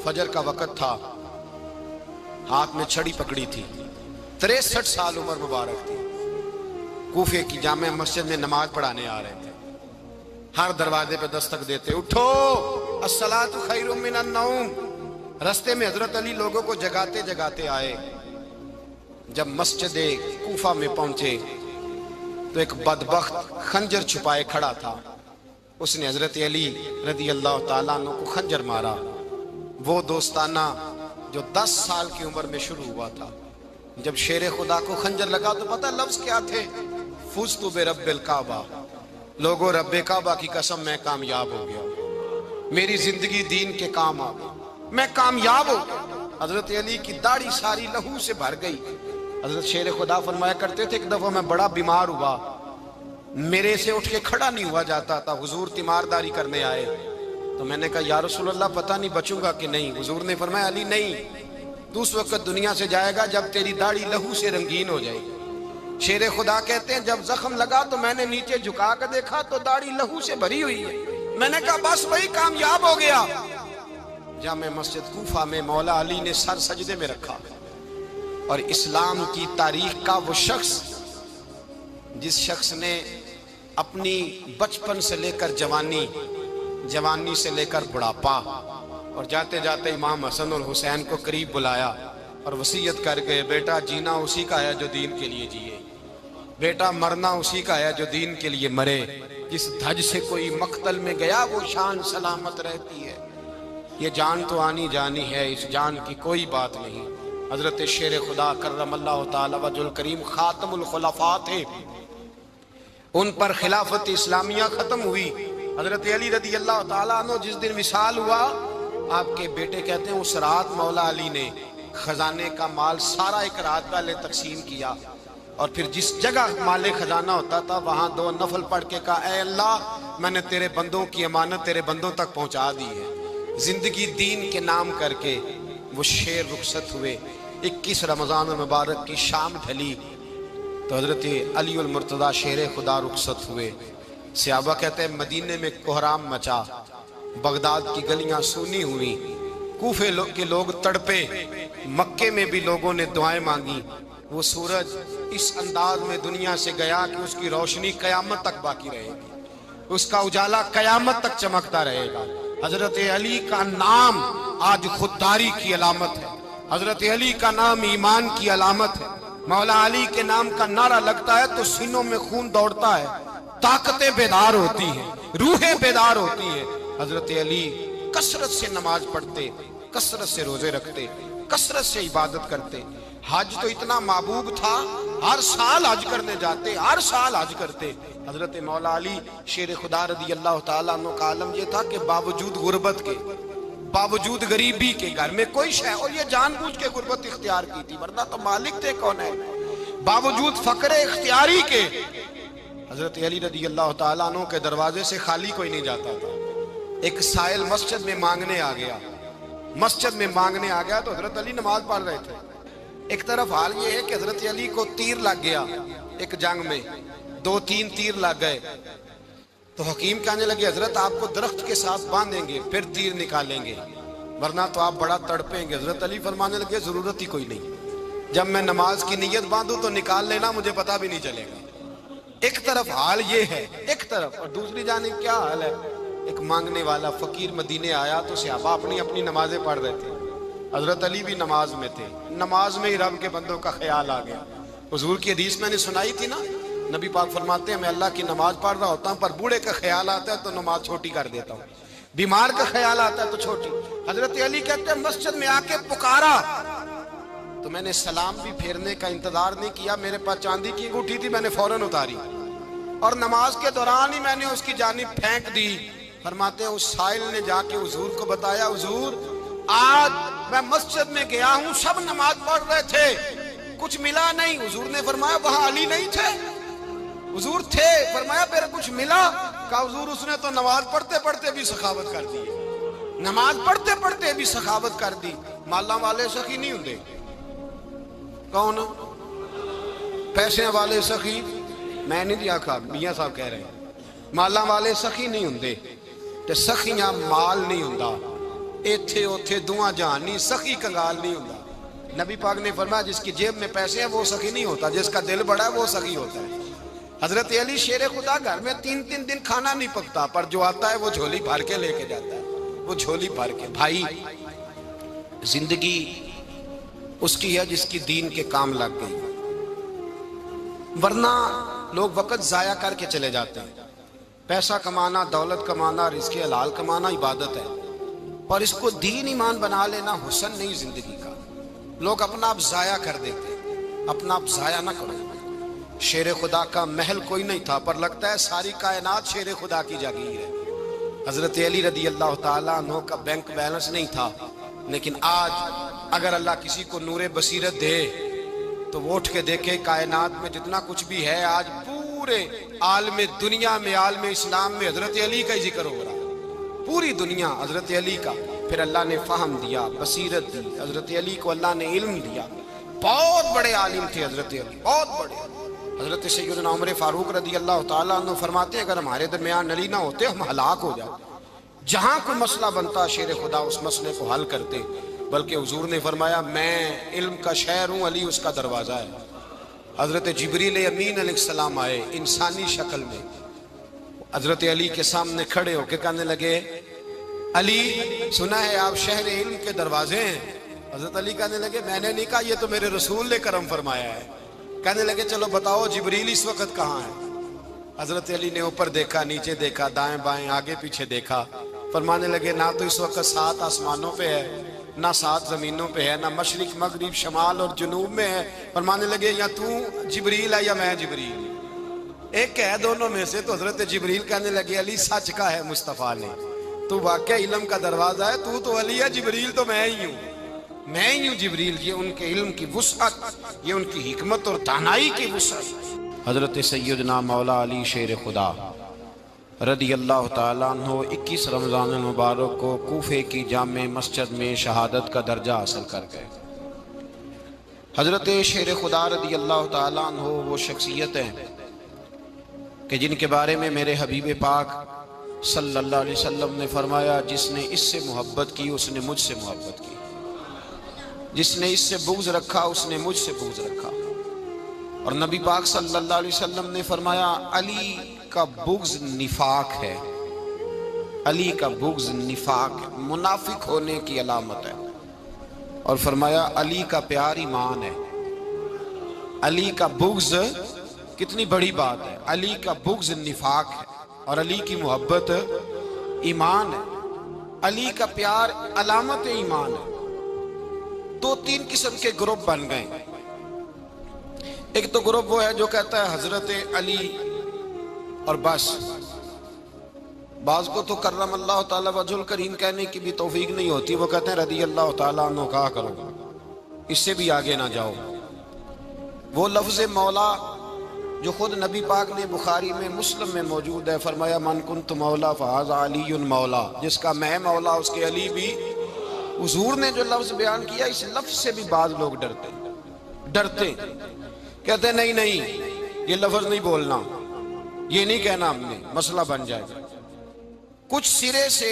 فجر کا وقت تھا، ہاتھ میں چھڑی پکڑی تھی، 63 سال عمر مبارک تھی، کوفے کی جامع مسجد میں نماز پڑھانے آ رہے تھے۔ ہر دروازے پہ دستک دیتے، اٹھو الصلاۃ خیر من النوم۔ رستے میں حضرت علی لوگوں کو جگاتے جگاتے آئے۔ جب مسجد کوفہ میں پہنچے تو ایک بدبخت خنجر چھپائے کھڑا تھا، اس نے حضرت علی رضی اللہ تعالیٰ عنہ کو خنجر مارا۔ وہ دوستانہ جو 10 سال کی عمر میں شروع ہوا تھا، جب شیر خدا کو خنجر لگا تو پتہ لفظ کیا تھے؟ فزت برب الکعبہ، لوگوں رب کعبہ کی قسم میں کامیاب ہو گیا، میری زندگی دین کے کام آ گئی، میں کامیاب ہو گیا۔ حضرت علی کی داڑھی ساری لہو سے بھر گئی۔ حضرت شیر خدا فرمایا کرتے تھے، ایک دفعہ میں بڑا بیمار ہوا، میرے سے اٹھ کے کھڑا نہیں ہوا جاتا تھا، حضور تیمارداری کرنے آئے تو میں نے کہا یا رسول اللہ پتہ نہیں بچوں گا کہ نہیں۔ حضور نے فرمایا علی نہیں، تو اس وقت دنیا سے جائے گا جب تیری داڑھی لہو سے رنگین ہو جائے گی۔ شیر خدا کہتے ہیں جب زخم لگا تو میں نے نیچے جھکا کر دیکھا تو داڑھی لہو سے بھری ہوئی ہے، میں نے کہا بس وہی کامیاب ہو گیا۔ جامع مسجد کوفہ میں مولا علی نے سر سجدے میں رکھا، اور اسلام کی تاریخ کا وہ شخص جس شخص نے اپنی بچپن سے لے کر جوانی، جوانی سے لے کر بڑھاپا، اور جاتے جاتے امام حسن اور حسین کو قریب بلایا اور وصیت کر گئے، بیٹا جینا اسی کا ہے جو دین کے لیے جیے، بیٹا مرنا اسی کا ہے جو دین کے لیے مرے، جس دھج سے کوئی مقتل میں گیا وہ شان سلامت رہتی ہے، یہ جان تو آنی جانی ہے، اس جان کی کوئی بات نہیں۔ حضرت شیر خدا کرم اللہ تعالی وجہ الکریم خاتم الخلفاء تھے، ان پر خلافت اسلامیہ ختم ہوئی۔ حضرت علی رضی اللہ تعالیٰ عنہ جس دن وصال ہوا، آپ کے بیٹے کہتے ہیں اس رات مولا علی نے خزانے کا مال سارا ایک رات پہلے تقسیم کیا، اور پھر جس جگہ مال خزانہ ہوتا تھا وہاں 2 نفل پڑھ کے کہا اے اللہ میں نے تیرے بندوں کی امانت تیرے بندوں تک پہنچا دی ہے۔ زندگی دین کے نام کر کے وہ شیر رخصت ہوئے۔ 21 رمضان المبارک کی شام ڈھلی تو حضرت علی المرتضیٰ شیر خدا رخصت ہوئے۔ صحابہ کہتے ہیں مدینے میں کوہرام مچا، بغداد کی گلیاں سونی ہوئی، کوفے کے لوگ تڑپے، مکے میں بھی لوگوں نے دعائیں مانگی۔ وہ سورج اس انداز میں دنیا سے گیا کہ اس کی روشنی قیامت تک باقی رہے گی، اس کا اجالا قیامت تک چمکتا رہے گا۔ حضرت علی کا نام آج خودداری کی علامت ہے، حضرت علی کا نام ایمان کی علامت ہے۔ مولا علی کے نام کا نعرہ لگتا ہے تو سینوں میں خون دوڑتا ہے، طاقتیں بیدار ہوتی ہیں، روحیں بیدار ہوتی ہیں۔ حضرت علی کثرت سے نماز پڑھتے، کثرت سے روزے رکھتے، کثرت سے عبادت کرتے۔ حج تو اتنا محبوب تھا، ہر سال حج کرنے جاتے، ہر سال حج کرتے۔ حضرت مولا علی شیر خدا رضی اللہ تعالیٰ عنہ کا عالم یہ تھا کہ باوجود غربت کے، باوجود غریبی کے، گھر میں کوئی شے، اور یہ جان بوجھ کے غربت اختیار کی تھی ورنہ تو مالک تھے کون ہے، باوجود فقر اختیاری کے حضرت علی رضی اللہ تعالیٰ عنہ کے دروازے سے خالی کوئی نہیں جاتا تھا۔ ایک سائل مسجد میں مانگنے آ گیا، مسجد میں مانگنے آ گیا تو حضرت علی نماز پڑھ رہے تھے۔ ایک طرف حال یہ ہے کہ حضرت علی کو تیر لگ گیا، ایک جنگ میں 2-3 تیر لگ گئے تو حکیم کہنے لگے حضرت آپ کو درخت کے ساتھ باندھیں گے پھر تیر نکالیں گے ورنہ تو آپ بڑا تڑپیں گے۔ حضرت علی فرمانے لگے ضرورت ہی کوئی نہیں، جب میں نماز کی نیت باندھوں تو نکال لینا، مجھے پتہ بھی نہیں چلے گا۔ ایک طرف حال یہ ہے، ایک طرف، اور دوسری جانب کیا حال ہے؟ ایک مانگنے والا فقیر مدینے آیا تو صحابہ اپنی اپنی نمازیں پڑھ رہے تھے، حضرت علی بھی نماز میں تھے، نماز میں ہی رب کے بندوں کا خیال آ گیا۔ حضور کی حدیث میں نے سنائی تھی نا، نبی پاک فرماتے ہیں میں اللہ کی نماز پڑھ رہا ہوتا ہوں پر بوڑھے کا خیال آتا ہے تو نماز چھوٹی کر دیتا ہوں، بیمار کا خیال آتا ہے تو چھوٹی۔ حضرت علی کہتے ہیں مسجد میں آ کے پکارا تو میں نے سلام بھی پھیرنے کا انتظار نہیں کیا، میرے پاس چاندی کی انگوٹھی تھی، میں نے فوراً اتاری اور نماز کے دوران ہی میں نے اس کی جانب پھینک دی۔ فرماتے ہیں اس سائل نے جا کے حضور کو بتایا حضور آج میں مسجد میں گیا ہوں، سب نماز پڑھ رہے تھے، کچھ ملا نہیں۔ حضور نے فرمایا وہاں علی نہیں تھے؟ حضور تھے۔ فرمایا پھر کچھ ملا؟ کہا حضور اس نے تو نماز پڑھتے پڑھتے بھی سخاوت کر دی، نماز پڑھتے پڑھتے بھی سخاوت کر دی۔ مالاں والے سخی نہیں ہوندے، کون؟ پیسے والے سخی میں نہیں دیا کھا، میاں صاحب کہہ رہے ہیں مالاں والے سخی نہیں ہوندے، تے سخیاں مال نہیں ہوندا، ایتھے اوتھے دعا جہان نہیں، سخی کنگال نہیں ہوتا۔ نبی پاک نے فرمایا جس کی جیب میں پیسے ہیں وہ سخی نہیں ہوتا، جس کا دل بڑا ہے وہ سخی ہوتا ہے۔ حضرت علی شیر خدا گھر میں 3 دن کھانا نہیں پکتا، پر جو آتا ہے وہ جھولی بھر کے لے کے جاتا ہے، وہ جھولی بھر کے۔ بھائی زندگی اس کی ہے جس کی دین کے کام لگ گئی، ورنہ لوگ وقت ضائع کر کے چلے جاتے ہیں۔ پیسہ کمانا، دولت کمانا، رزق حلال کمانا عبادت ہے، پر اس کو دین ایمان بنا لینا حسن نہیں زندگی کا۔ لوگ اپنا آپ ضائع کر دیتے، اپنا آپ ضائع نہ کرو۔ شیر خدا کا محل کوئی نہیں تھا، پر لگتا ہے ساری کائنات شیر خدا کی جاگیر ہے۔ حضرت علی رضی اللہ تعالیٰ عنہ کا بینک بیلنس نہیں تھا، لیکن آج اگر اللہ کسی کو نور بصیرت دے تو وہ اٹھ کے دیکھے کائنات میں جتنا کچھ بھی ہے، آج پورے عالم دنیا میں، عالم اسلام میں حضرت علی کا ہی ذکر ہو رہا ہے، پوری دنیا حضرت علی کا۔ پھر اللہ نے فہم دیا، بصیرت دی، حضرت علی کو اللہ نے علم دیا۔ بہت بڑے عالم تھے حضرت علی، بہت بڑے۔ حضرت سیدنا عمر فاروق رضی اللہ تعالیٰ عنہ فرماتے ہیں اگر ہمارے درمیان علی نہ ہوتے ہم ہلاک ہو جاتے، جہاں کوئی مسئلہ بنتا شیر خدا اس مسئلے کو حل کرتے۔ بلکہ حضور نے فرمایا میں علم کا شہر ہوں، علی اس کا دروازہ ہے۔ حضرت جبریل امین علیہ السلام آئے انسانی شکل میں، حضرت علی کے سامنے کھڑے ہو کے کہنے لگے علی سنا ہے آپ شہر علم کے دروازے ہیں۔ حضرت علی کہنے لگے میں نے نہیں کہا، یہ تو میرے رسول نے کرم فرمایا ہے۔ کہنے لگے چلو بتاؤ جبریل اس وقت کہاں ہے؟ حضرت علی نے اوپر دیکھا، نیچے دیکھا، دائیں بائیں آگے پیچھے دیکھا، فرمانے لگے نہ تو اس وقت 7 آسمانوں پہ ہے، نہ 7 زمینوں پہ ہے، نہ مشرق مغرب شمال اور جنوب میں ہے۔ فرمانے لگے یا تو جبریل ہے یا میں جبریل، ایک ہے دونوں میں سے۔ تو حضرت جبریل کہنے لگے علی سچ کا ہے مصطفیٰ نے، تو واقعہ علم کا دروازہ ہے، تو علی ہے، جبریل تو میں ہی ہوں، میں ہی ہوں جبریل۔ یہ ان کے علم کی وسعت، یہ ان کی حکمت اور دانائی کی وسعت۔ حضرت سیدنا مولا علی شیر خدا رضی اللہ تعالیٰ عنہ 21 رمضان المبارک کو کوفے کی جامع مسجد میں شہادت کا درجہ حاصل کر گئے۔ حضرت شیر خدا رضی اللہ تعالیٰ عنہ وہ شخصیت ہیں کہ جن کے بارے میں میرے حبیب پاک صلی اللہ علیہ وسلم نے فرمایا جس نے اس سے محبت کی اس نے مجھ سے محبت کی، جس نے اس سے بغض رکھا اس نے مجھ سے بغض رکھا۔ اور نبی پاک صلی اللہ علیہ وسلم نے فرمایا علی کا بغض نفاق ہے، علی کا بغض نفاق ہے، منافق ہونے کی علامت ہے۔ اور فرمایا علی کا پیار ایمان ہے، علی کا بغض کتنی بڑی بات ہے، علی کا بغض نفاق ہے اور علی کی محبت ایمان ہے، علی کا پیار علامت ایمان ہے۔ 2-3 قسم کے گروپ بن گئے۔ ایک تو گروپ وہ ہے جو کہتا ہے حضرت علی اور بس، بعض کو تو کرم اللہ تعالیٰ وجہ الکریم کہنے کی بھی توفیق نہیں ہوتی، وہ کہتے ہیں رضی اللہ تعالیٰ عنہ کہا کرو، اس سے بھی آگے نہ جاؤ۔ وہ لفظ مولا جو خود نبی پاک نے بخاری میں مسلم میں موجود ہے، فرمایا من کنت مولا فہذا علی مولا، جس کا میں مولا اس کے علی بھی۔ حضور نے جو لفظ بیان کیا اس لفظ سے بھی بعض لوگ ڈرتے کہتے ہیں نہیں یہ لفظ نہیں بولنا، یہ نہیں کہنا، ہم نے مسئلہ بن جائے گا۔ کچھ سرے سے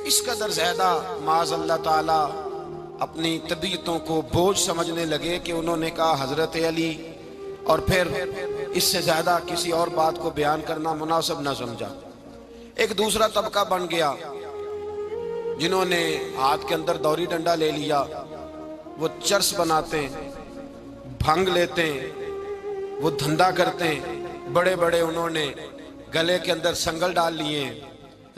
اس قدر زیادہ معاذ اللہ تعالی اپنی طبیعتوں کو بوجھ سمجھنے لگے کہ انہوں نے کہا حضرت علی، اور پھر اس سے زیادہ کسی اور بات کو بیان کرنا مناسب نہ سمجھا۔ ایک دوسرا طبقہ بن گیا جنہوں نے ہاتھ کے اندر دوری ڈنڈا لے لیا، وہ چرس بناتے ہیں، بھنگ لیتے ہیں، وہ دھندا کرتے ہیں، بڑے بڑے انہوں نے گلے کے اندر سنگل ڈال لیے ہیں،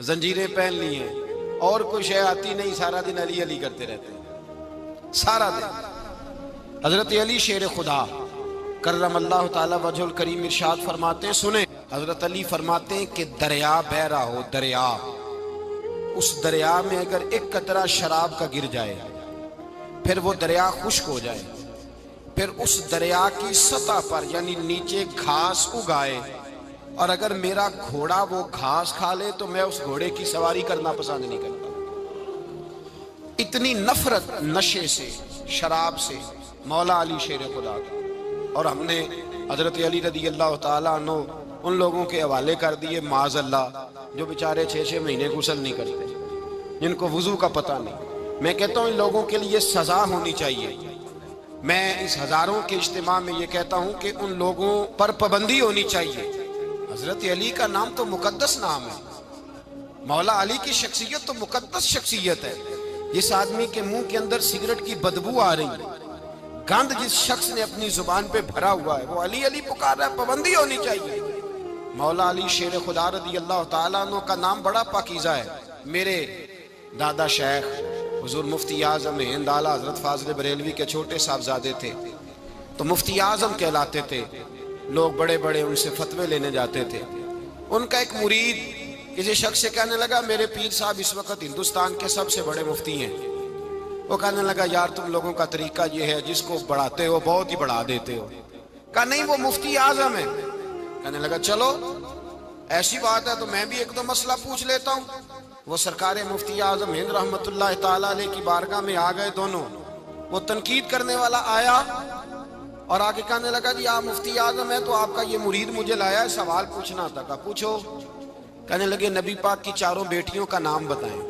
زنجیریں پہن لی ہیں، اور کوئی شے آتی نہیں، سارا دن علی علی کرتے رہتے ہیں سارا دن۔ حضرت علی شیر خدا کرم اللہ تعالی وجہ الکریم ارشاد فرماتے ہیں، سنیں حضرت علی فرماتے ہیں کہ دریا بہ رہا ہو، دریا، اس دریا میں اگر ایک قطرہ شراب کا گر جائے پھر وہ دریا خشک ہو جائے، پھر اس دریا کی سطح پر یعنی نیچے گھاس اگائے، اور اگر میرا گھوڑا وہ گھاس کھا لے تو میں اس گھوڑے کی سواری کرنا پسند نہیں کرتا۔ اتنی نفرت نشے سے، شراب سے مولا علی شیر خدا کا۔ اور ہم نے حضرت علی رضی اللہ تعالیٰ عنہ ان لوگوں کے حوالے کر دیے معاذ اللہ جو بیچارے 6 مہینے غسل نہیں کرتے، جن کو وضو کا پتہ نہیں. میں کہتا ہوں ان لوگوں کے لیے سزا ہونی چاہیے. میں اس ہزاروں کے اجتماع میں یہ کہتا ہوں کہ ان لوگوں پر پابندی ہونی چاہیے. حضرت علی کا نام تو مقدس نام ہے. مولا علی کی شخصیت تو مقدس شخصیت ہے. جس آدمی کے منہ کے اندر سگریٹ کی بدبو آ رہی ہے، گند جس شخص نے اپنی زبان پہ بھرا ہوا ہے، وہ علی علی پکار رہا ہے. پابندی ہونی چاہیے. مولا علی شیر خدا رضی اللہ تعالیٰ عنہ کا نام بڑا پاکیزہ ہے. میرے دادا شیخ حضور مفتی اعظم ہند اعلیٰ حضرت فاضل بریلوی کے چھوٹے صاحبزادے تھے، تو مفتی اعظم کہلاتے تھے. لوگ بڑے بڑے ان سے فتوے لینے جاتے تھے. ان کا ایک مرید کسی شخص سے کہنے لگا میرے پیر صاحب اس وقت ہندوستان کے سب سے بڑے مفتی ہیں. وہ کہنے لگا یار تم لوگوں کا طریقہ یہ ہے، جس کو بڑھاتے ہو بہت ہی بڑھا دیتے ہو. کہا نہیں وہ مفتی اعظم ہے. کہنے لگا چلو ایسی بات ہے تو میں بھی ایک دو مسئلہ پوچھ لیتا ہوں. وہ سرکار مفتی اعظم ہند رحمت اللہ تعالیٰ علیہ کی بارگاہ میں آ گئے دونوں. وہ تنقید کرنے والا آیا اور آگے کہنے لگا جی آپ مفتی اعظم ہے تو آپ کا یہ مرید مجھے لایا ہے، سوال پوچھنا تھا. کہا پوچھو. کہنے لگے نبی پاک کی چاروں بیٹیوں کا نام بتائیں.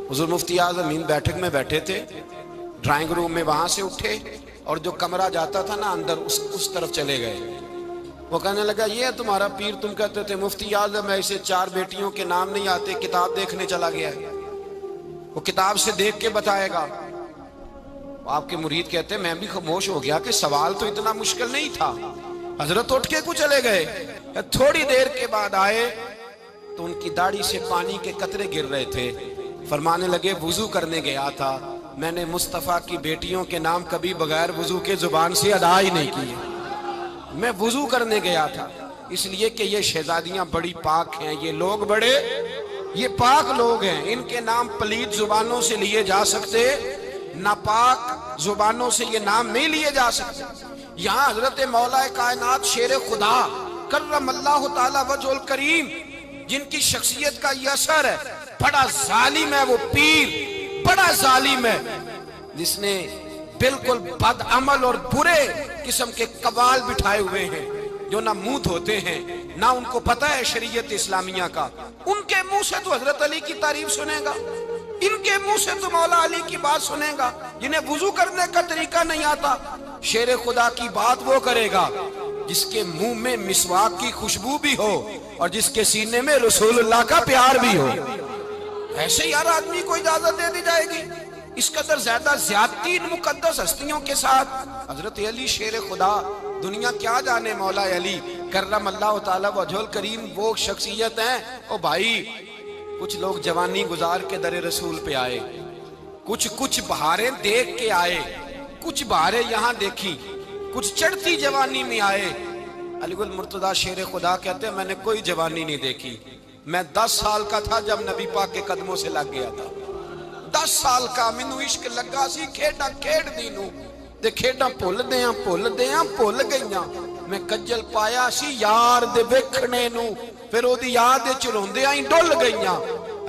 حضور مفتی اعظم ہند بیٹھک میں بیٹھے تھے، ڈرائنگ روم میں وہاں سے اٹھے اور جو کمرہ جاتا تھا نا اندر اس طرف چلے گئے. وہ کہنے لگا یہ ہے تمہارا پیر، تم کہتے تھے مفتی اعظم ہے، اسے چار بیٹیوں کے نام نہیں آتے، کتاب دیکھنے چلا گیا ہے، وہ کتاب سے دیکھ کے بتائے گا. آپ کے مرید کہتے ہیں میں بھی خاموش ہو گیا کہ سوال تو اتنا مشکل نہیں تھا. حضرت اٹھ کے کچھ چلے گئے. تھوڑی دیر کے بعد آئے تو ان کی داڑھی سے پانی کے قطرے گر رہے تھے. فرمانے لگے وضو کرنے گیا تھا، میں نے مصطفیٰ کی بیٹیوں کے نام کبھی بغیر وضو کے زبان سے ادا ہی نہیں کیے. میں وضو کرنے گیا تھا اس لیے کہ یہ شہزادیاں بڑی پاک ہیں، یہ لوگ بڑے یہ پاک لوگ ہیں، ان کے نام پلید زبانوں سے لیے جا سکتے، ناپاک زبانوں سے یہ نام نہیں لیے جا سکتے. یہاں حضرت مولا کائنات شیر خدا کرم اللہ تعالی وجہ الکریم جن کی شخصیت کا یہ اثر ہے، بڑا ظالم ہے وہ پیر، بڑا ظالم ہے جس نے بالکل بد عمل اور برے قسم کے قوال بٹھائے ہوئے ہیں، جو نہ منہ دھوتے ہیں نہ ان کو پتہ ہے شریعت اسلامیہ کا. ان کے منہ سے تو حضرت علی کی تعریف سنے گا، ان کے منہ سے تو مولا علی کی بات سنے گا. جنہیں وضو کرنے کا طریقہ نہیں آتا، شیر خدا کی بات وہ کرے گا جس کے منہ میں مسواک کی خوشبو بھی ہو اور جس کے سینے میں رسول اللہ کا پیار بھی ہو. ایسے یار آدمی کو اجازت دے دی جائے گی؟ اس قدر زیادہ زیادتی ان مقدس ہستیوں کے ساتھ. حضرت علی شیر خدا، دنیا کیا جانے مولا علی کرم اللہ تعالی وجہ الکریم وہ شخصیت ہیں. او بھائی کچھ لوگ جوانی گزار کے در رسول پہ آئے، کچھ بہاریں دیکھ کے آئے، کچھ بہاریں یہاں دیکھی، کچھ چڑھتی جوانی میں آئے. علی گل مرتضیٰ شیر خدا کہتے ہیں میں نے کوئی جوانی نہیں دیکھی. میں 10 سال کا تھا جب نبی پاک کے قدموں سے لگ گیا تھا. 10 سال کا مینوں عشق لگا سی، کھیڈاں کھیڈ دی نوں تے کھیڈاں بھول بھول گئیاں. میں کجل پایا سی یار دے ویکھنے نوں، پھر او دی یاد وچ روندیاں ہی ڈل گئیاں.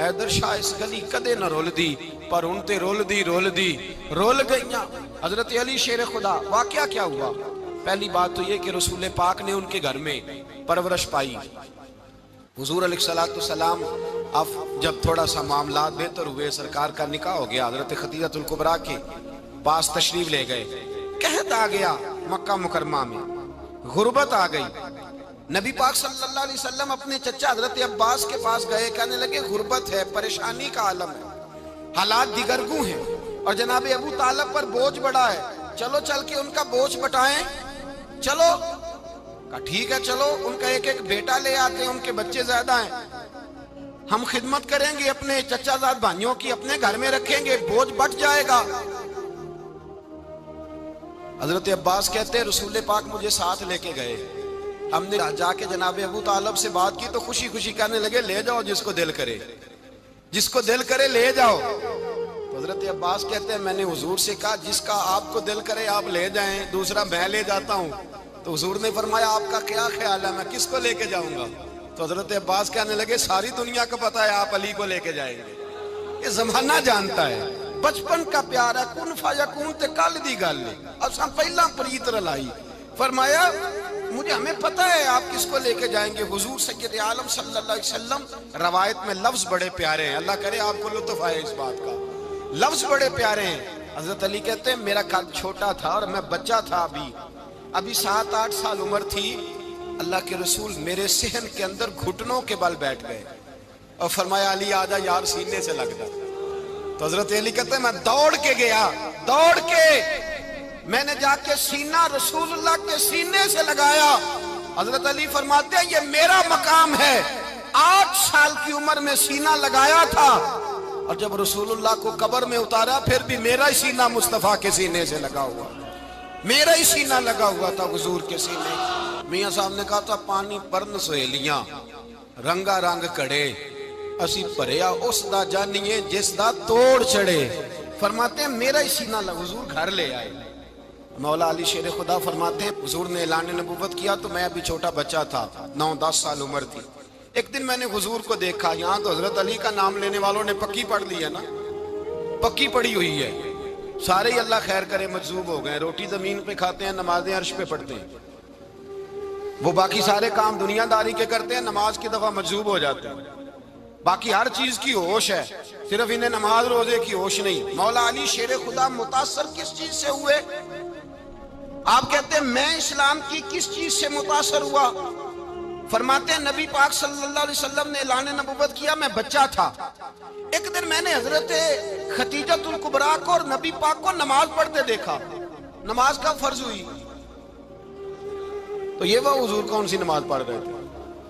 حیدر شاہ اس گلی کدے نہ رول دی، پر ہن تے رول دی رول گئیاں. حضرت علی شیر خدا، واقعہ کیا ہوا؟ پہلی بات تو یہ کہ رسول پاک نے ان کے گھر میں پرورش پائی. حضور علیہ السلام اب جب تھوڑا سا معاملات بہتر ہوئے، سرکار کا نکاح ہو گیا، حضرت خدیجہ الکبریٰ کے پاس تشریف لے گئے. قحط آ گیا مکہ مکرمہ میں، غربت آ گئی. نبی پاک صلی اللہ علیہ وسلم اپنے چچا حضرت عباس کے پاس گئے، کہنے لگے غربت ہے، پریشانی کا عالم ہے، حالات دیگرگوں ہیں اور جناب ابو طالب پر بوجھ بڑا ہے، چلو چل کے ان کا بوجھ بٹائیں. چلو کہا ٹھیک ہے چلو، ان کا ایک بیٹا لے آتے ہیں، ان کے بچے زیادہ ہیں، ہم خدمت کریں گے اپنے چچا زاد بھائیوں کی، اپنے گھر میں رکھیں گے، بوجھ بٹ جائے گا. حضرت عباس کہتے ہیں رسول پاک مجھے ساتھ لے کے گئے. ہم نے جا کے جناب ابو طالب سے بات کی تو خوشی خوشی کہنے لگے لے جاؤ جس کو دل کرے لے جاؤ. تو حضرت عباس کہتے ہیں میں نے حضور سے کہا جس کا آپ کو دل کرے آپ لے جائیں، دوسرا میں لے جاتا ہوں. تو حضور نے فرمایا آپ کا کیا خیال ہے، میں کس کو لے کے جاؤں گا؟ تو حضرت عباس کہنے لگے ساری دنیا کو پتا ہے آپ علی کو لے کے جائیں گے، یہ زمانہ جانتا ہے، بچپن کا پیار ہے، کن فیکون تے کل دی گل ہے. اب پہلا پریت رلائی. فرمایا مجھے ہمیں پتہ ہے آپ کس کو لے کے جائیں گے. حضور سید عالم صلی اللہ علیہ وسلم. روایت میں لفظ بڑے پیارے ہیں, اللہ کرے آپ کو لطف آئے اس بات کا. لفظ بڑے پیارے ہیں. حضرت علی کہتے ہیں میرا قد چھوٹا تھا اور میں بچہ تھا, ابھی 7-8 سال عمر تھی. اللہ کے رسول میرے صحن کے اندر گھٹنوں کے بل بیٹھ گئے اور فرمایا علی آجا یار سینے سے لگ جا. تو حضرت علی کہتے ہیں میں دوڑ کے گیا, دوڑ کے میں نے جا کے سینہ رسول اللہ کے سینے سے لگایا. حضرت علی فرماتے ہیں یہ میرا مقام ہے. 8 سال کی عمر میں سینہ لگایا تھا اور جب رسول اللہ کو قبر میں اتارا پھر بھی میرا ہی سینہ مصطفیٰ کے سینے سے لگا ہوا, میرا ہی سینہ لگا ہوا تھا حضور کے سینے. میاں صاحب نے کہا تھا پانی پرن سہیلیاں رنگا رنگ کڑے اسی پریا اس دا جانیے جس دا توڑ چڑے. فرماتے ہیں میرا ہی سینہ لگا. حضور گھر لے آئے. مولا علی شیر خدا فرماتے ہیں حضور نے اعلان نبوت کیا تو میں ابھی چھوٹا بچہ تھا, 9-10 سال عمر تھی. ایک دن میں نے حضور کو دیکھا. یہاں تو حضرت علی کا نام لینے والوں نے پکی پڑھ لی ہے نا, پکی پڑھی ہوئی ہے. سارے ہی اللہ خیر کرے مجذوب ہو گئے. روٹی زمین پہ کھاتے ہیں, نمازیں عرش پہ پڑھتے ہیں. وہ باقی سارے کام دنیا داری کے کرتے ہیں, نماز کی دفعہ مجذوب ہو جاتے ہیں. باقی ہر چیز کی ہوش ہے, صرف انہیں نماز روزے کی ہوش نہیں. مولا علی شیر خدا متاثر کس چیز سے ہوئے؟ آپ کہتے ہیں میں اسلام کی کس چیز سے متاثر ہوا؟ فرماتے ہیں نبی پاک صلی اللہ علیہ وسلم نے اعلان نبوت کیا, میں بچہ تھا. ایک دن میں نے حضرت خدیجۃ الکبریٰ کو اور نبی پاک کو نماز پڑھتے دیکھا. نماز کا فرض ہوئی تو یہ وہ حضور کون سی نماز پڑھ رہے تھے؟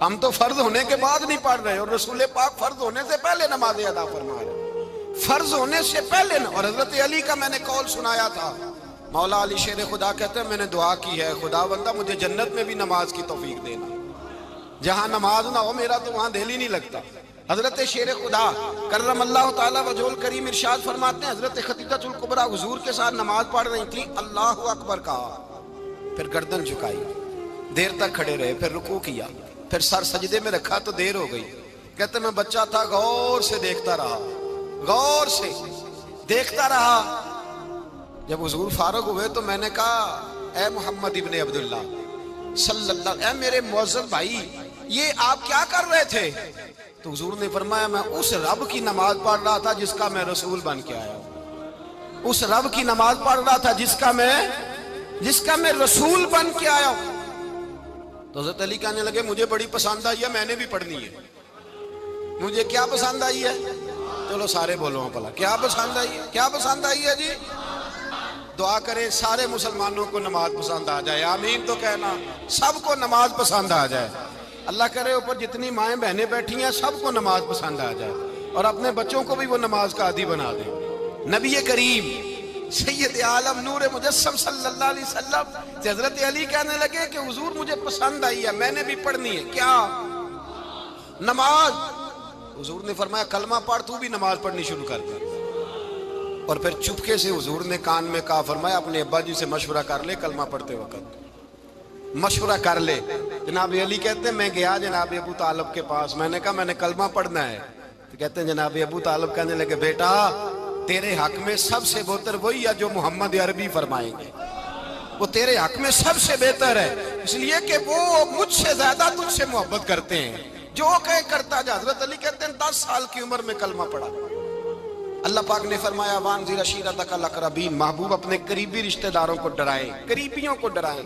ہم تو فرض ہونے کے بعد نہیں پڑھ رہے, اور رسول پاک فرض ہونے سے پہلے نماز ادا فرما رہے, فرض ہونے سے پہلے. اور حضرت علی کا میں نے قول سنایا تھا. مولا علی شیر خدا کہتے ہیں میں نے دعا کی ہے خدا بندہ مجھے جنت میں بھی نماز کی توفیق دینا, جہاں نماز نہ ہو میرا تو وہاں دل ہی نہیں لگتا. حضرت شیر خدا کرم اللہ تعالیٰ وجہ الکریم ارشاد فرماتے ہیں حضرت خدیجۃ الکبریٰ حضور کے ساتھ نماز پڑھ رہی تھی. اللہ اکبر کہا, پھر گردن جھکائی, دیر تک کھڑے رہے, پھر رکوع کیا, پھر سر سجدے میں رکھا تو دیر ہو گئی. کہتے میں بچہ تھا, غور سے دیکھتا رہا, غور سے دیکھتا رہا. جب حضور فارغ ہوئے تو میں نے کہا اے محمد ابن عبداللہ صلی اللہ, اے میرے معزز بھائی یہ آپ کیا کر رہے تھے؟ تو حضور نے فرمایا میں اس رب کی نماز پڑھ رہا تھا جس کا میں رسول بن کے آیا ہوں. اس رب کی نماز پڑھ رہا تھا جس کا میں رسول بن کے آیا ہوں. تو حضرت علی کہنے لگے مجھے بڑی پسند آئی ہے, میں نے بھی پڑھنی ہے. مجھے کیا پسند آئی ہے؟ چلو سارے بولو پلا کیا پسند آئی ہے؟ کیا پسند آئی ہے جی؟ دعا کریں سارے مسلمانوں کو نماز پسند آ جائے. آمین تو کہنا, سب کو نماز پسند آ جائے. اللہ کرے اوپر جتنی مائیں بہنیں بیٹھی ہیں سب کو نماز پسند آ جائے, اور اپنے بچوں کو بھی وہ نماز کا عادی بنا دیں. نبی کریم سید عالم نور مجسم صلی اللہ علیہ وسلم سے حضرت علی کہنے لگے کہ حضور مجھے پسند آئی ہے, میں نے بھی پڑھنی ہے. کیا؟ نماز. حضور نے فرمایا کلمہ پڑھ, تو بھی نماز پڑھنی شروع کر دے. اور پھر چپکے سے حضور نے کان میں کہا, فرمایا اپنے ابا جی سے مشورہ کر لے کلمہ پڑھتے وقت, مشورہ کر لے. جناب علی کہتے ہیں میں گیا جناب ابو طالب کے پاس, میں نے کہا میں نے کلمہ پڑھنا ہے. تو کہتے ہیں جناب ابو طالب کہنے لگے بیٹا تیرے حق میں سب سے بہتر وہی ہے جو محمد عربی فرمائیں گے, وہ تیرے حق میں سب سے بہتر ہے, اس لیے کہ وہ مجھ سے زیادہ تجھ سے محبت کرتے ہیں, جو کہے کرتا جا. حضرت علی کہتے ہیں 10 سال کی عمر میں کلمہ پڑھا. اللہ پاک نے فرمایا وانذر عشیرتک الاقربین, محبوب اپنے قریبی رشتہ داروں کو ڈرائیں, قریبیوں کو ڈرائیں,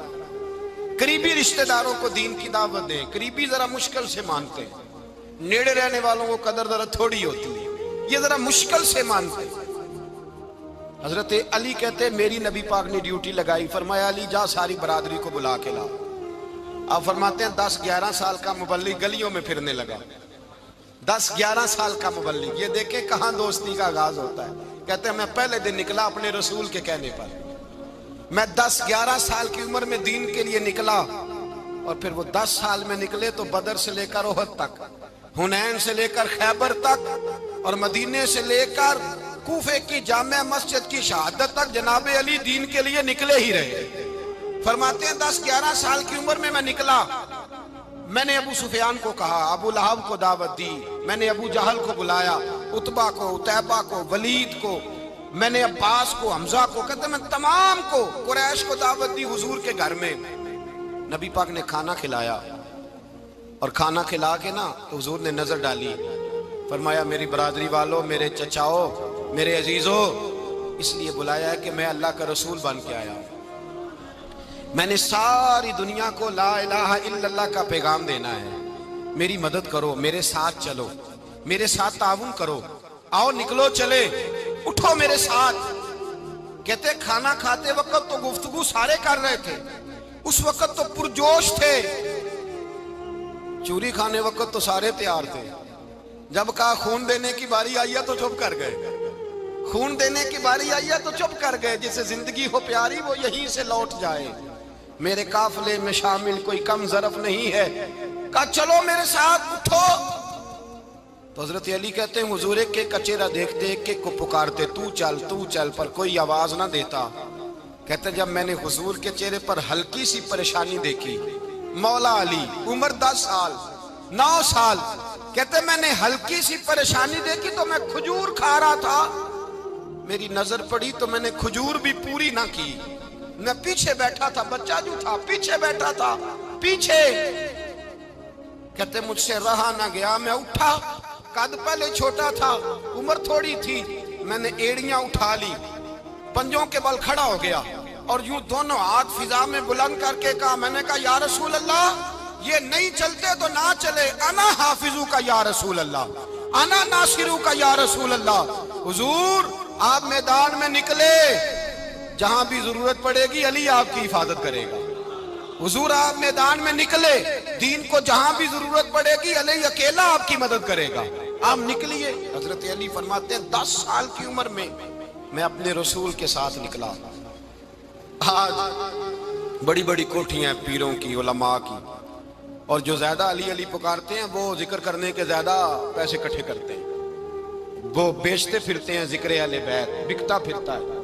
قریبی رشتہ داروں کو دین کی دعوت دیں. قریبی ذرا مشکل سے مانتے ہیں, نیڑے رہنے والوں کو قدر ذرا تھوڑی ہوتی ہے, یہ ذرا مشکل سے مانتے ہیں. حضرت علی کہتے ہیں میری نبی پاک نے ڈیوٹی لگائی, فرمایا علی جا ساری برادری کو بلا کے لا. آپ فرماتے ہیں 10-11 سال کا مبلغ گلیوں میں پھرنے لگا, 10-11 سال کا مبلغ. یہ دیکھیں کہاں دوستی کا آغاز ہوتا ہے. کہتے ہیں میں پہلے دن نکلا اپنے رسول کے کہنے پر, میں 10-11 سال کی عمر میں دین کے لیے نکلا, اور پھر وہ 10 سال میں نکلے تو بدر سے لے کر احد تک, حنین سے لے کر خیبر تک, اور مدینے سے لے کر کوفے کی جامع مسجد کی شہادت تک جناب علی دین کے لیے نکلے ہی رہے. فرماتے ہیں 10-11 سال کی عمر میں نکلا. میں نے ابو سفیان کو کہا, ابو لہب کو دعوت دی, میں نے ابو جہل کو بلایا, عتبہ کو, عتیبہ کو, ولید کو, میں نے عباس کو, حمزہ کو, کہتے میں تمام کو قریش کو دعوت دی حضور کے گھر میں. نبی پاک نے کھانا کھلایا اور کھانا کھلا کے نا تو حضور نے نظر ڈالی، فرمایا میری برادری والوں، میرے چچاؤ، میرے عزیزوں، اس لیے بلایا ہے کہ میں اللہ کا رسول بن کے آیا ہوں، میں نے ساری دنیا کو لا الہ الا اللہ کا پیغام دینا ہے، میری مدد کرو، میرے ساتھ چلو، میرے ساتھ تعاون کرو، آؤ نکلو چلے، اٹھو میرے ساتھ۔ کہتے کھانا کھاتے وقت تو گفتگو سارے کر رہے تھے، اس وقت تو پرجوش تھے، چوری کھانے وقت تو سارے تیار تھے، جب کہا خون دینے کی باری آئی ہے تو چپ کر گئے، خون دینے کی باری آئی ہے تو چپ کر گئے، جسے زندگی ہو پیاری وہ یہیں سے لوٹ جائے، میرے قافلے میں شامل کوئی کم ظرف نہیں ہے، کہا چلو میرے ساتھ اٹھو۔ تو حضرت علی کہتے ہیں حضور ایک کا چہرہ دیکھتے ایک کو پکارتے تو چل، پر کوئی آواز نہ دیتا۔ کہتے جب میں نے حضور کے چہرے پر ہلکی سی پریشانی دیکھی، مولا علی عمر 10 سال 9 سال، کہتے میں نے ہلکی سی پریشانی دیکھی تو میں کھجور کھا رہا تھا، میری نظر پڑی تو میں نے کھجور بھی پوری نہ کی، میں پیچھے بیٹھا تھا، بچہ جو تھا پیچھے بیٹھا تھا، پیچھے۔ کہتے مجھ سے رہا نہ گیا، میں اٹھا، قد پہلے چھوٹا تھا، عمر تھوڑی تھی، میں نے ایڑیاں اٹھا لی، پنجوں کے بل کھڑا ہو گیا اور یوں دونوں ہاتھ فضا میں بلند کر کے کہا، میں نے کہا یا رسول اللہ یہ نہیں چلتے تو نہ چلے، انا حافظو کا یا رسول اللہ، انا ناصرو کا یا رسول اللہ۔ حضور آپ میدان میں نکلے، جہاں بھی ضرورت پڑے گی علی آپ کی حفاظت کرے گا، حضور آپ میدان میں نکلے، دین کو جہاں بھی ضرورت پڑے گی علی اکیلا آپ کی مدد کرے گا، آپ نکلیے۔ حضرت علی فرماتے ہیں 10 سال کی عمر میں میں اپنے رسول کے ساتھ نکلا۔ آج بڑی بڑی کوٹھیاں پیروں کی، علماء کی، اور جو زیادہ علی علی پکارتے ہیں وہ ذکر کرنے کے زیادہ پیسے اکٹھے کرتے ہیں، وہ بیچتے پھرتے ہیں ذکر اہل بیت، بکتا پھرتا ہے،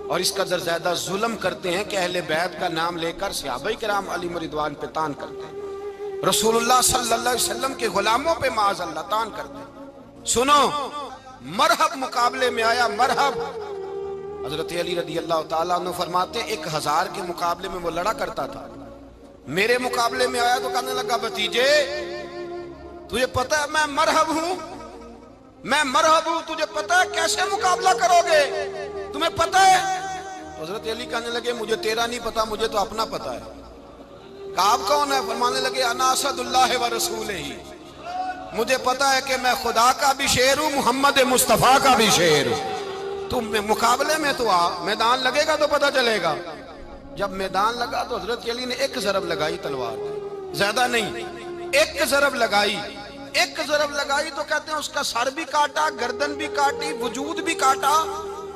اور اس قدر زیادہ ظلم کرتے ہیں کہ اہل بیت کا نام لے کر صحابہ کرام علی رضوان پہ تان کرتے ہیں، رسول اللہ صلی اللہ علیہ وسلم کے غلاموں پہ معاذ اللہ تان کرتے ہیں۔ سنو مرحب مقابلے میں آیا، مرحب۔ حضرت علی رضی اللہ تعالیٰ عنہ فرماتے 1000 کے مقابلے میں وہ لڑا کرتا تھا، میرے مقابلے میں آیا تو کہنے لگا بھتیجے تجھے پتہ ہے میں مرحب ہوں، میں مرحب ہوں، تجھے پتہ ہے کیسے مقابلہ کرو گے، تمہیں پتہ ہے؟ حضرت علی کہنے لگے مجھے تیرا نہیں پتا، مجھے تو اپنا پتا ہے۔ کہا آپ کون ہے؟ فرمانے لگے انا اسد اللہ و رسولہ، مجھے پتا ہے کہ میں خدا کا بھی شیر ہوں، محمد مصطفیٰ کا بھی شیر ہوں۔ تم مقابلے میں تو آ، میدان لگے گا تو پتا چلے گا۔ جب میدان لگا تو حضرت علی نے ایک ضرب لگائی تلوار، زیادہ نہیں، ایک ضرب لگائی، ایک ضرب لگائی تو کہتے ہیں اس کا سر بھی کاٹا، گردن بھی کاٹی، وجود بھی کاٹا،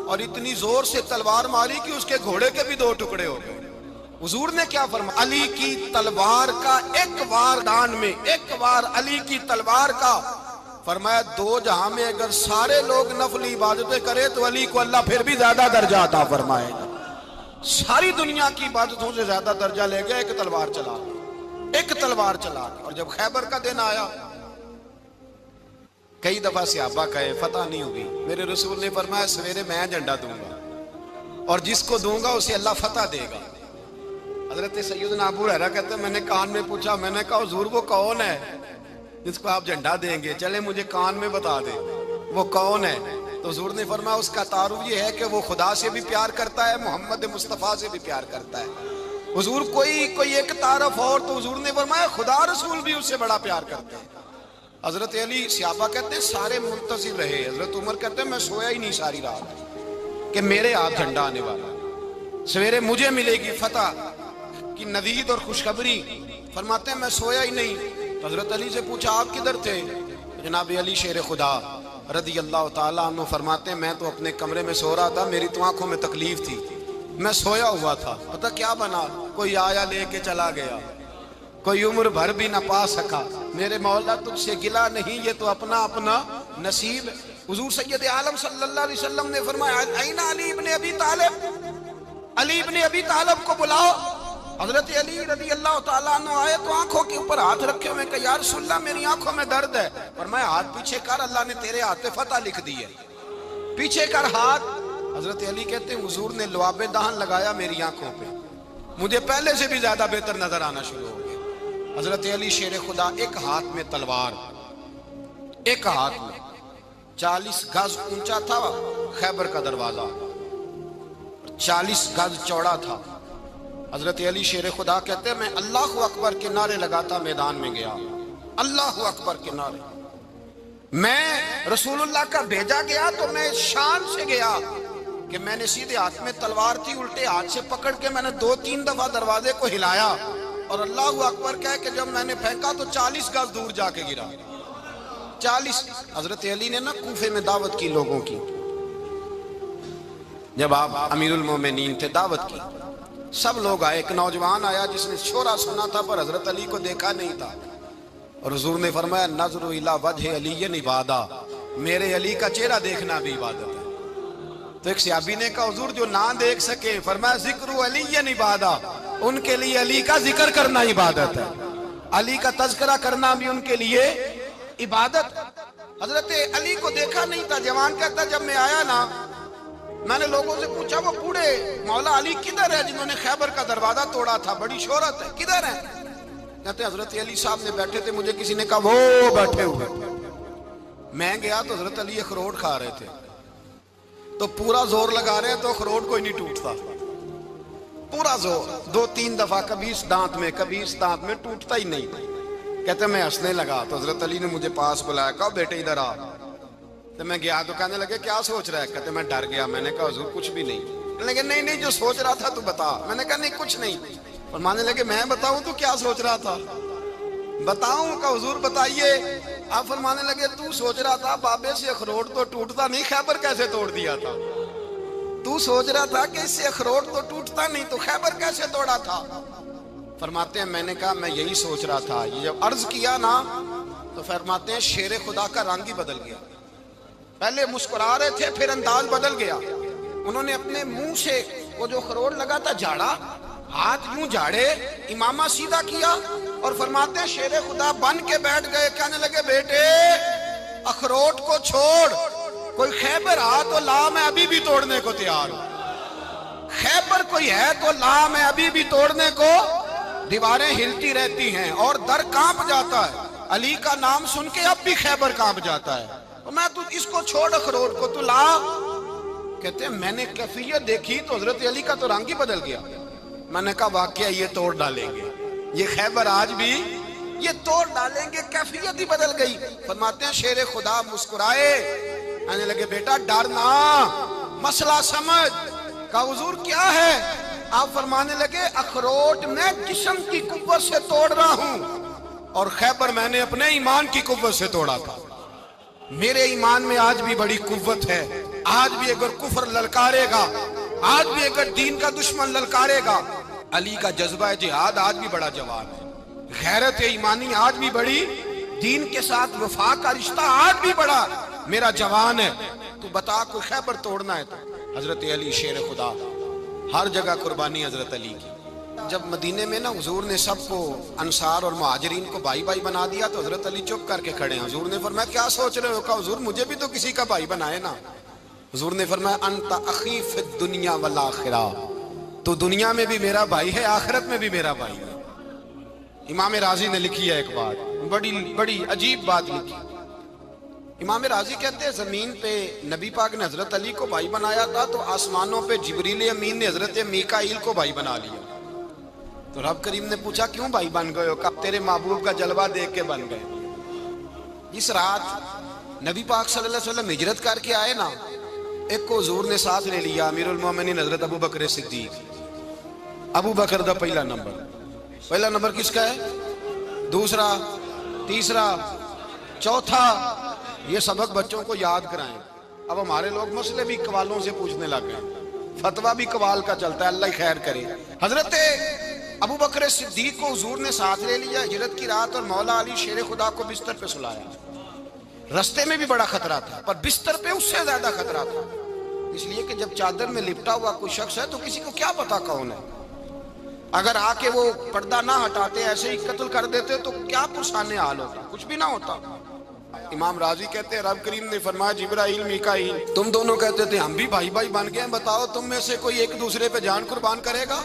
اور اتنی زور سے تلوار ماری کہ اس کے گھوڑے کے بھی 2 ٹکڑے ہو گئے۔ حضور نے کیا فرمایا؟ علی کی تلوار کا ایک وار دان میں، ایک وار علی کی تلوار کا، فرمایا 2 جہاں میں اگر سارے لوگ نفلی عبادتیں کرے تو علی کو اللہ پھر بھی زیادہ درجہ عطا فرمائے گا، ساری دنیا کی عبادتوں سے زیادہ درجہ لے گیا ایک تلوار چلا، ایک تلوار چلا۔ اور جب خیبر کا دن آیا، کئی دفعہ صحابہ کہے فتح نہیں ہوگی، میرے رسول نے فرمایا سویرے میں جھنڈا دوں گا اور جس کو دوں گا اسے اللہ فتح دے گا۔ حضرت سیدنا ابو ہریرہ کہتے ہیں میں نے کان میں پوچھا، میں نے کہا حضور وہ کون ہے جس کو آپ جھنڈا دیں گے؟ چلے مجھے کان میں بتا دیں وہ کون ہے۔ تو حضور نے فرمایا اس کا تعارف یہ ہے کہ وہ خدا سے بھی پیار کرتا ہے، محمد مصطفیٰ سے بھی پیار کرتا ہے۔ حضور کوئی ایک تعارف اور، تو حضور نے فرمایا خدا رسول بھی اس سے بڑا پیار کرتے ہیں۔ حضرت علی صحابہ کہتے ہیں سارے منتظر رہے، حضرت عمر کہتے ہیں میں سویا ہی نہیں ساری رات کہ میرے ہاتھ جھنڈا آنے والا، سویرے مجھے ملے گی فتح کی نوید اور خوشخبری۔ فرماتے ہیں میں سویا ہی نہیں۔ تو حضرت علی سے پوچھا آپ کدھر تھے؟ جناب علی شیر خدا رضی اللہ تعالیٰ عنہ فرماتے ہیں میں تو اپنے کمرے میں سو رہا تھا، میری تو آنکھوں میں تکلیف تھی، میں سویا ہوا تھا، پتہ کیا بنا، کوئی آیا لے کے چلا گیا، کوئی عمر بھر بھی نہ پا سکا۔ میرے مولا تجھ سے گلا نہیں، یہ تو اپنا اپنا نصیب ہے۔ حضور سید عالم صلی اللہ علیہ وسلم نے فرمایا این علی ابن ابی طالب، علی ابن ابی طالب کو بلاؤ۔ حضرت علی رضی اللہ تعالیٰ عنہ آئے تو آنکھوں کے اوپر ہاتھ رکھے ہوئے کہ یا رسول اللہ میری آنکھوں میں درد ہے۔ فرمایا ہاتھ پیچھے کر، اللہ نے تیرے ہاتھ پہ فتح لکھ دی ہے، پیچھے کر ہاتھ۔ حضرت علی کہتے ہیں حضور نے لعاب دہن لگایا میری آنکھوں پہ، مجھے پہلے سے بھی زیادہ بہتر نظر آنا شروع ہو گیا۔ حضرت علی شیر خدا، ایک ہاتھ میں تلوار، ایک ہاتھ میں 40 گز اونچا تھا خیبر کا دروازہ، 40 گز چوڑا تھا۔ حضرت علی شیر خدا کہتے ہیں میں اللہ اکبر کے نعرے لگاتا میدان میں گیا، اللہ اکبر کے نعرے۔ میں رسول اللہ کا بھیجا گیا تو میں شان سے گیا کہ میں نے سیدھے ہاتھ میں تلوار تھی، الٹے ہاتھ سے پکڑ کے میں نے 2-3 دفعہ دروازے کو ہلایا اور اللہ اکبر کہہ کہ جب میں نے پھینکا تو 40 گز دور جا کے گرا۔ 40۔ حضرت علی نے نا کوفے میں دعوت کی لوگوں کی، جب آپ امیر المومنین تھے دعوت کی، سب لوگ آئے۔ ایک نوجوان آیا جس نے شورا سنا تھا پر حضرت علی کو دیکھا نہیں تھا، اور حضور نے فرمایا نظر الی وجہ علی عبادہ، میرے علی کا چہرہ دیکھنا بھی عبادت ہے۔ تو ایک صحابی نے کہا حضور جو نہ دیکھ سکے، فرمایا ذکر علی عبادہ، ان کے لیے علی کا ذکر کرنا عبادت ہے، علی کا تذکرہ کرنا بھی ان کے لیے عبادت۔ حضرت علی کو دیکھا نہیں تھا۔ جوان کہتا جب میں آیا نا، میں نے لوگوں سے پوچھا وہ بوڑھے مولا علی کدھر ہے جنہوں نے خیبر کا دروازہ توڑا تھا، بڑی شہرت ہے، کدھر ہے؟ کہتے حضرت علی صاحب نے بیٹھے تھے، مجھے کسی نے کہا وہ بیٹھے ہوئے۔ میں گیا تو حضرت علی اخروٹ کھا رہے تھے، تو پورا زور لگا رہے ہیں تو اخروٹ کوئی نہیں ٹوٹتا، پورا زور 2-3 دفعہ، کبھی اس دانت میں کبھی اس دانت میں، ٹوٹتا ہی نہیں۔ کہتے میں ہنسنے لگا تو حضرت علی نے مجھے پاس بلایا، کہا بیٹے ادھر آ۔ تو میں گیا تو کہنے لگے کیا سوچ رہا ہے؟ کہتے میں ڈر گیا۔ میں نے کہا حضور کچھ بھی نہیں۔ لیکن نہیں جو سوچ رہا تھا تو بتا۔ میں نے کہا نہیں کچھ نہیں۔ فرمانے لگے میں بتاؤں تو کیا سوچ رہا تھا؟ بتاؤں؟ کہ حضور بتائیے۔ آپ فرمانے لگے تو سوچ رہا تھا بابے سے اخروٹ تو ٹوٹتا نہیں، خیبر کیسے توڑ دیا تھا؟ تو سوچ رہا تھا کہ اس سے اخروٹ تو ٹوٹتا نہیں تو خیبر کیسے توڑا تھا؟ فرماتے ہیں میں نے کہا میں یہی سوچ رہا تھا۔ یہ جب عرض کیا نا تو فرماتے ہیں شیر خدا کا رنگ ہی بدل گیا، پہلے مسکرا رہے تھے پھر انداز بدل گیا۔ انہوں نے اپنے منہ سے وہ جو خروٹ لگا تھا جھاڑا، ہاتھ یوں جھاڑے، امامہ سیدھا کیا اور فرماتے ہیں شیر خدا بن کے بیٹھ گئے۔ کہنے لگے بیٹے اخروٹ کو چھوڑ، کوئی خیبر آ تو لا، میں ابھی بھی توڑنے کو تیار ہوں۔ خیبر کوئی ہے تو لا، میں ابھی بھی توڑنے کو۔ دیواریں ہلتی رہتی ہیں اور در کانپ جاتا ہے، علی کا نام سن کے اب بھی خیبر کانپ جاتا ہے۔ میں تو اس کو چھوڑ اخروٹ کو تو لا۔ کہتے ہیں میں نے کیفیت دیکھی تو حضرت علی کا تو رنگ ہی بدل گیا۔ میں نے کہا واقعہ یہ توڑ ڈالیں گے، یہ خیبر آج بھی یہ توڑ ڈالیں گے، کیفیت ہی بدل گئی۔ فرماتے ہیں شیر خدا مسکرائے، کہنے لگے بیٹا ڈرنا، مسئلہ سمجھ۔ کہا حضور کیا ہے؟ آپ فرمانے لگے اخروٹ میں جسم کی قوت سے توڑ رہا ہوں اور خیبر میں نے اپنے ایمان کی قوت سے توڑا تھا۔ میرے ایمان میں آج بھی بڑی قوت ہے، آج بھی اگر کفر للکارے گا، آج بھی اگر دین کا دشمن للکارے گا، علی کا جذبہ جہاد آج بھی بڑا جوان ہے، غیرت ایمانی آج بھی بڑی، دین کے ساتھ وفا کا رشتہ آج بھی بڑا میرا جوان ہے۔ تو بتا کوئی خیبر توڑنا ہے تو حضرت علی شیر خدا، ہر جگہ قربانی حضرت علی کی۔ جب مدینے میں نا حضور نے سب کو انصار اور مہاجرین کو بھائی بھائی بنا دیا تو حضرت علی چپ کر کے کھڑے ہیں۔ حضور نے فرمایا کیا سوچ رہے ہو؟ کہا حضور مجھے بھی تو کسی کا بھائی بنائے نا۔ حضور نے فرمایا انت اخی فی الدنیا والآخرہ، تو دنیا میں بھی میرا بھائی ہے، آخرت میں بھی میرا بھائی ہے۔ امام راضی نے لکھی ہے ایک بات، بڑی عجیب بات لکھی۔ امام راضی کہتے ہیں زمین پہ نبی پاک نے حضرت علی کو بھائی بنایا تھا تو آسمانوں پہ جبریل امین نے حضرت میکائیل کو بھائی بنا لیا۔ تو رب کریم نے پوچھا کیوں بھائی بن گئے ہو؟ کہا تیرے محبوب کا جلوہ دیکھ کے بن گئے۔ اس رات نبی پاک صلی اللہ علیہ وسلم ہجرت کر کے آئے نا، ایک کو حضور نے ساتھ لے لیا، امیر المومنین حضرت ابو بکر صدیق۔ ابو بکر دا پہلا نمبر کس کا ہے؟ دوسرا، تیسرا، چوتھا۔ یہ سبق بچوں کو یاد کرائیں۔ اب ہمارے لوگ مسئلے بھی قوالوں سے پوچھنے لگ گئے، فتویٰ بھی قوال کا چلتا ہے، اللہ خیر کرے۔ حضرت ابو بکر صدیق کو حضور نے ساتھ لے لیا ہجرت کی رات، اور مولا علی شیر خدا کو بستر پہ سلایا۔ رستے میں بھی بڑا خطرہ تھا پر بستر پہ اس سے زیادہ خطرہ تھا، اس لیے کہ جب چادر میں لپٹا ہوا کوئی شخص ہے تو کسی کو کیا پتا کون ہے، اگر آ کے وہ پردہ نہ ہٹاتے ایسے ہی قتل کر دیتے تو کیا پرسانے حال ہوتا، کچھ بھی نہ ہوتا۔ امام راضی کہتے ہیں رب کریم نے فرمایا جبرائیل میکائیل تم دونوں کہتے تھے ہم بھی بھائی بھائی بن گئے ہیں، بتاؤ تم میں سے کوئی ایک دوسرے پہ جان قربان کرے گا؟